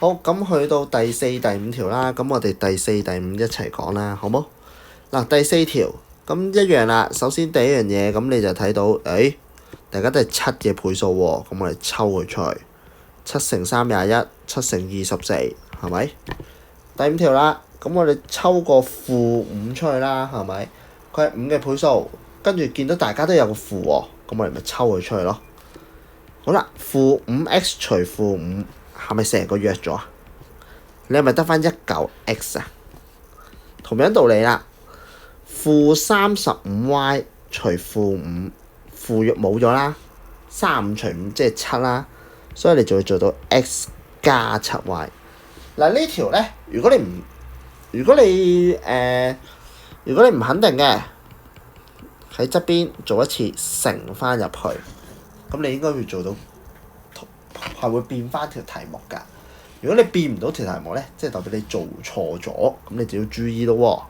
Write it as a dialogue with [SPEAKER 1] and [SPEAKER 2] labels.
[SPEAKER 1] 好，咁去到第四、第五條啦，咁我哋第四、第五一齊講啦，好冇？嗱，第四條咁一樣啦。首先第一樣嘢，咁你就睇到，大家都係七嘅倍數喎，咁我哋抽佢出去，七乘三21，七乘24，係咪？第五條啦，咁我哋抽個-5出去啦，係咪？佢係5嘅倍數，跟住見到大家都有個負喎，咁我哋咪抽佢出去咯。好啦，-5x 除-5係咪成個約咗啊？你係咪得返一嚿 x 啊？同樣道理啦，-35y 除-5，負約冇咗啦，35除5即係7啦，所以你就會做到 x 加 7y。嗱呢條咧，如果你唔肯定嘅，喺側邊做一次乘翻入去，咁你應該會做到，係會變翻條題目㗎。如果你變唔到條題目咧，即係代表你做錯咗，咁你就要注意咯